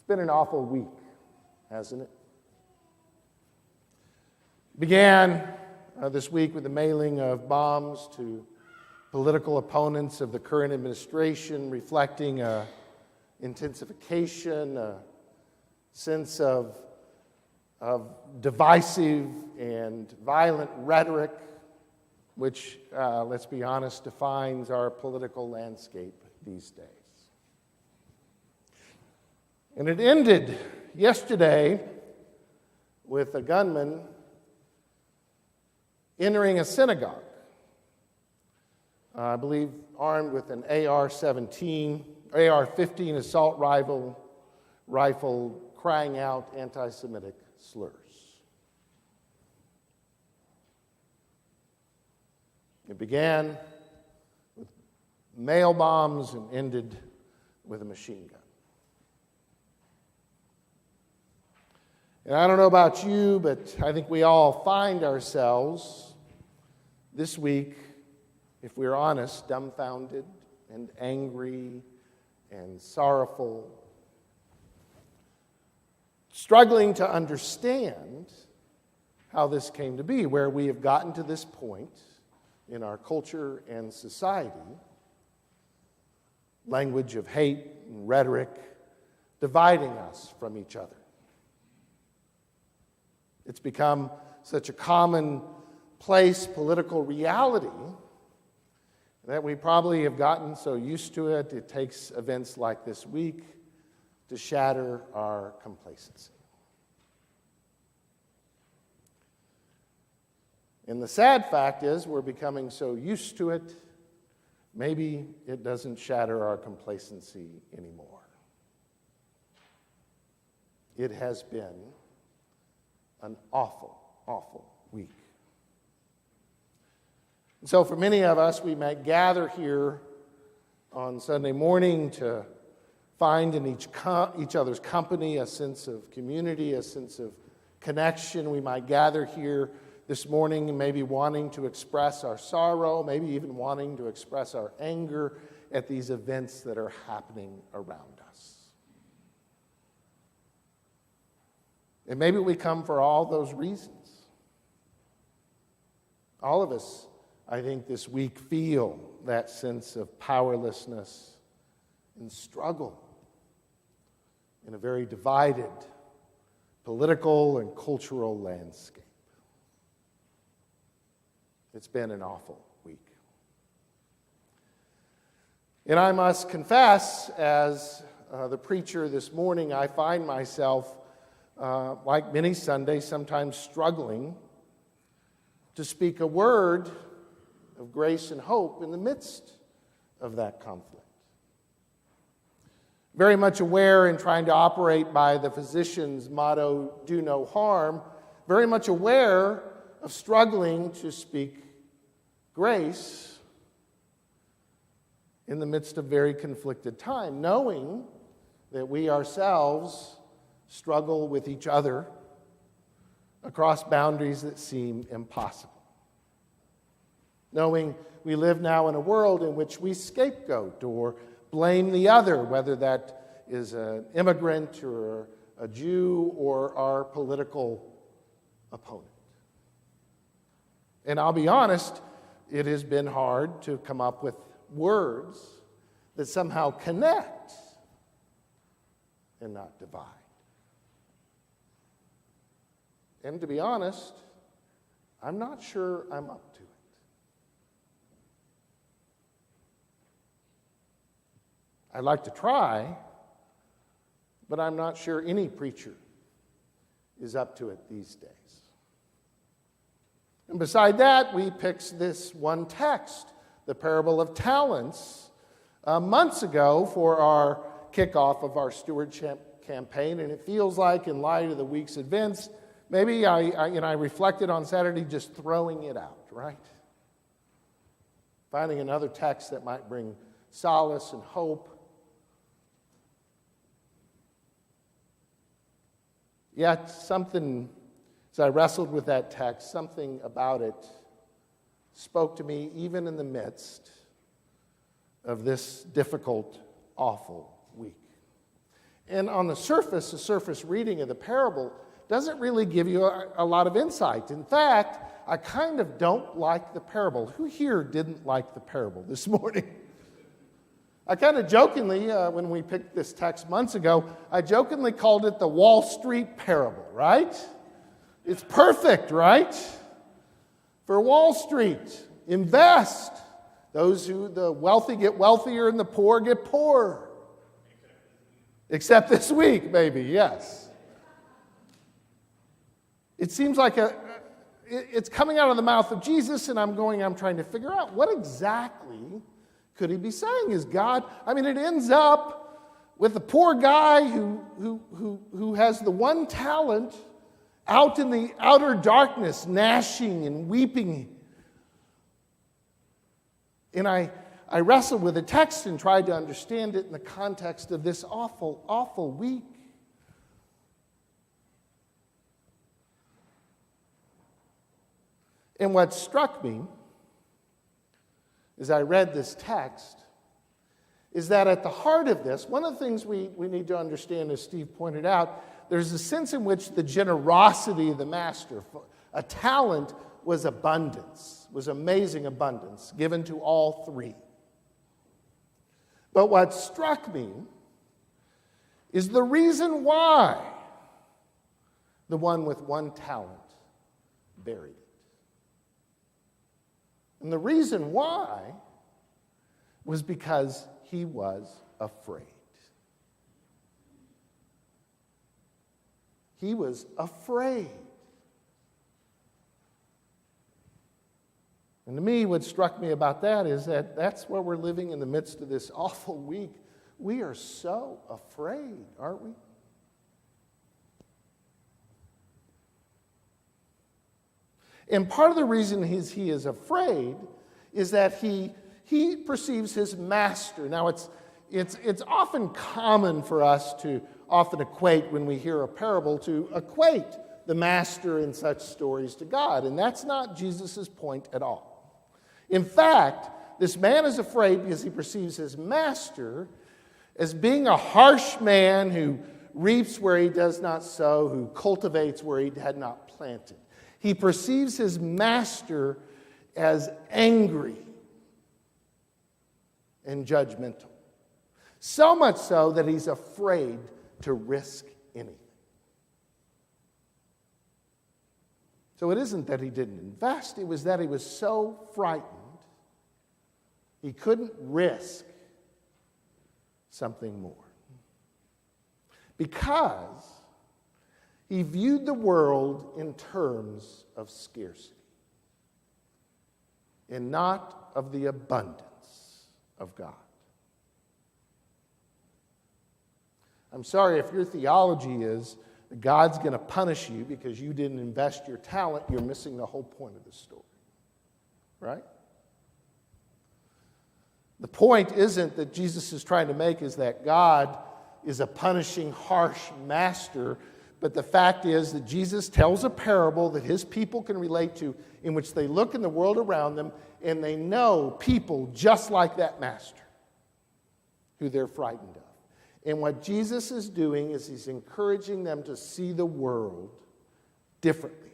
been an awful week, hasn't it? Began this week with the mailing of bombs to political opponents of the current administration, reflecting an intensification, a sense of divisive and violent rhetoric, which, let's be honest, defines our political landscape these days. And it ended yesterday with a gunman entering a synagogue, I believe armed with an AR-15 assault rifle, crying out anti-Semitic slurs. It began with mail bombs and ended with a machine gun. And I don't know about you, but I think we all find ourselves this week, if we're honest, dumbfounded and angry and sorrowful, struggling to understand how this came to be, where we have gotten to this point in our culture and society, language of hate and rhetoric dividing us from each other. It's become such a commonplace political reality that we probably have gotten so used to it, it takes events like this week to shatter our complacency. And the sad fact is we're becoming so used to it, maybe it doesn't shatter our complacency anymore. It has been an awful, awful week. And so for many of us, we might gather here on Sunday morning to find in each other's company a sense of community, a sense of connection. We might gather here this morning maybe wanting to express our sorrow, maybe even wanting to express our anger at these events that are happening around us. And maybe we come for all those reasons. All of us, I think, this week feel that sense of powerlessness and struggle in a very divided political and cultural landscape. It's been an awful week. And I must confess, as the preacher this morning, I find myself like many Sundays, sometimes struggling to speak a word of grace and hope in the midst of that conflict. Very much aware in trying to operate by the physician's motto, do no harm, very much aware of struggling to speak grace in the midst of very conflicted time, knowing that we ourselves struggle with each other across boundaries that seem impossible. Knowing we live now in a world in which we scapegoat or blame the other, whether that is an immigrant or a Jew or our political opponent. And I'll be honest, it has been hard to come up with words that somehow connect and not divide. And to be honest, I'm not sure I'm up to it. I'd like to try, but I'm not sure any preacher is up to it these days. And beside that, we picked this one text, the parable of talents, months ago for our kickoff of our stewardship campaign. And it feels like, in light of the week's events, maybe I reflected on Saturday just throwing it out, right? Finding another text that might bring solace and hope. Yet something, as I wrestled with that text, something about it spoke to me even in the midst of this difficult, awful week. And on the surface reading of the parable doesn't really give you a lot of insight. In fact, I kind of don't like the parable. Who here didn't like the parable this morning? I kind of jokingly, when we picked this text months ago, I jokingly called it the Wall Street parable, right? It's perfect, right? For Wall Street, invest. The wealthy get wealthier and the poor get poorer. Except this week, maybe, yes. It seems like it's coming out of the mouth of Jesus, and I'm trying to figure out what exactly could he be saying? Is God, it ends up with the poor guy who has the one talent out in the outer darkness, gnashing and weeping. And I wrestled with the text and tried to understand it in the context of this awful, awful week. And what struck me as I read this text is that at the heart of this, one of the things we need to understand, as Steve pointed out, there's a sense in which the generosity of the master, a talent was abundance, was amazing abundance given to all three. But what struck me is the reason why the one with one talent buried it. And the reason why was because he was afraid. He was afraid. And to me, what struck me about that is that that's where we're living in the midst of this awful week. We are so afraid, aren't we? And part of the reason he is afraid is that he perceives his master. Now, it's often common for us to often equate, when we hear a parable, to equate the master in such stories to God. And that's not Jesus' point at all. In fact, this man is afraid because he perceives his master as being a harsh man who reaps where he does not sow, who cultivates where he had not planted. He perceives his master as angry and judgmental. So much so that he's afraid to risk anything. So it isn't that he didn't invest, it was that he was so frightened he couldn't risk something more. Because he viewed the world in terms of scarcity and not of the abundance of God. I'm sorry if your theology is that God's going to punish you because you didn't invest your talent, you're missing the whole point of the story. Right? The point isn't that Jesus is trying to make is that God is a punishing, harsh master, but the fact is that Jesus tells a parable that his people can relate to, in which they look in the world around them and they know people just like that master who they're frightened of. And what Jesus is doing is he's encouraging them to see the world differently.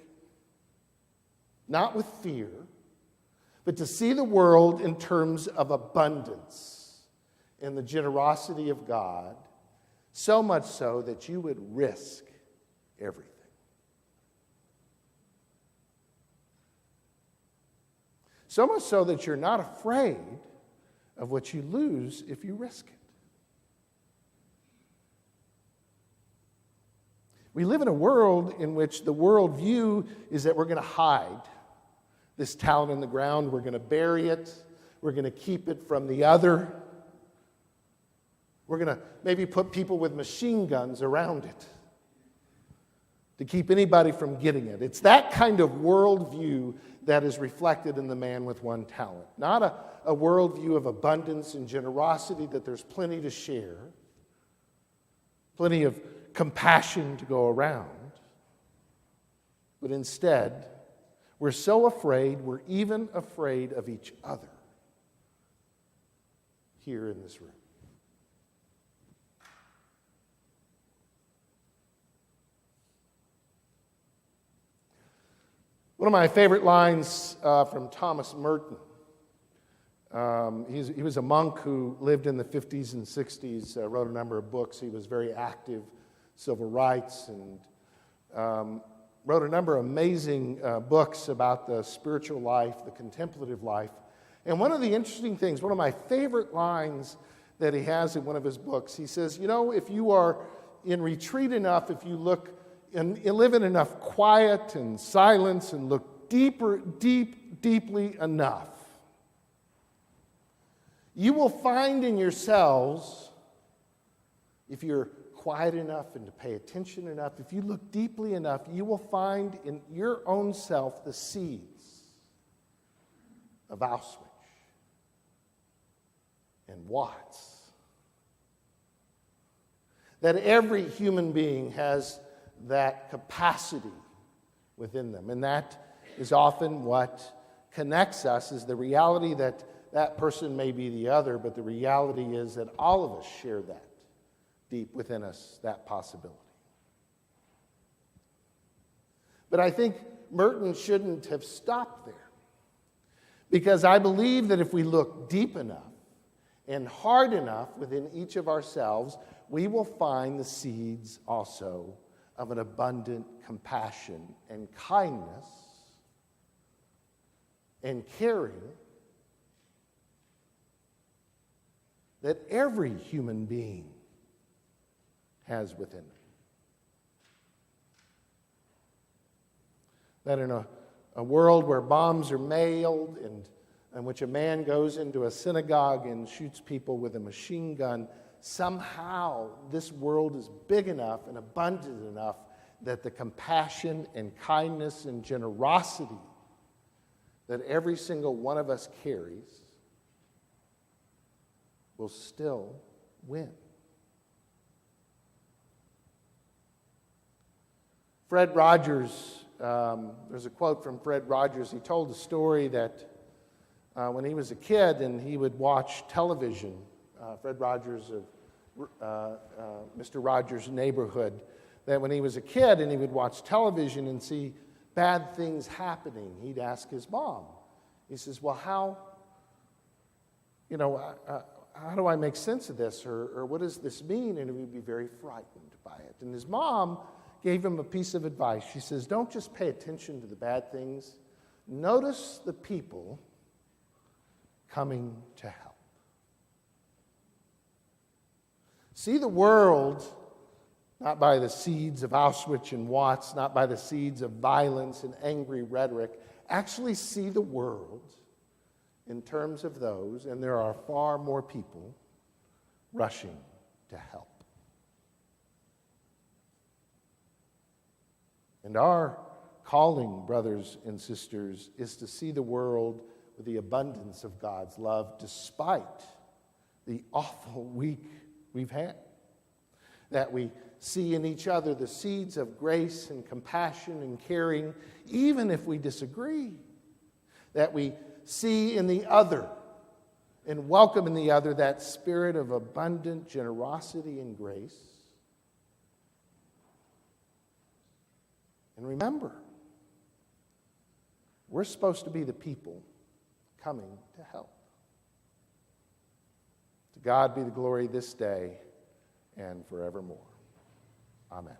Not with fear, but to see the world in terms of abundance and the generosity of God, so much so that you would risk everything. So much so that you're not afraid of what you lose if you risk it. We live in a world in which the worldview is that we're going to hide this talent in the ground, we're going to bury it, we're going to keep it from the other. We're going to maybe put people with machine guns around it to keep anybody from getting it. It's that kind of worldview that is reflected in the man with one talent. Not a worldview of abundance and generosity, that there's plenty to share, plenty of compassion to go around. But instead, we're so afraid, we're even afraid of each other here in this room. One of my favorite lines from Thomas Merton. He was a monk who lived in the 50s and 60s, wrote a number of books. He was very active, civil rights, and wrote a number of amazing books about the spiritual life, the contemplative life. And one of the interesting things, one of my favorite lines that he has in one of his books, he says, you know, if you are in retreat enough, if you look and live in enough quiet and silence and look deeply enough, you will find in yourselves, if you're quiet enough and to pay attention enough, if you look deeply enough, you will find in your own self the seeds of Auschwitz and Watts. That every human being has that capacity within them. And that is often what connects us, is the reality that that person may be the other, but the reality is that all of us share that deep within us, that possibility. But I think Merton shouldn't have stopped there, because I believe that if we look deep enough and hard enough within each of ourselves, we will find the seeds also of an abundant compassion and kindness and caring that every human being has within them. That in a world where bombs are mailed and in which a man goes into a synagogue and shoots people with a machine gun, somehow this world is big enough and abundant enough that the compassion and kindness and generosity that every single one of us carries will still win. Fred Rogers, there's a quote from Fred Rogers. He told a story that when he was a kid and he would watch television, Fred Rogers of Mr. Rogers' Neighborhood, that when he was a kid and he would watch television and see bad things happening, he'd ask his mom. He says, well, how do I make sense of this? Or what does this mean? And he would be very frightened by it. And his mom gave him a piece of advice. She says, don't just pay attention to the bad things. Notice the people coming to help. See the world not by the seeds of Auschwitz and Watts, not by the seeds of violence and angry rhetoric. Actually see the world in terms of those, and there are far more people rushing to help. And our calling, brothers and sisters, is to see the world with the abundance of God's love despite the awful week we've had. That we see in each other the seeds of grace and compassion and caring, even if we disagree. That we see in the other and welcome in the other that spirit of abundant generosity and grace. And remember, we're supposed to be the people coming to help. To God be the glory this day and forevermore. Amen.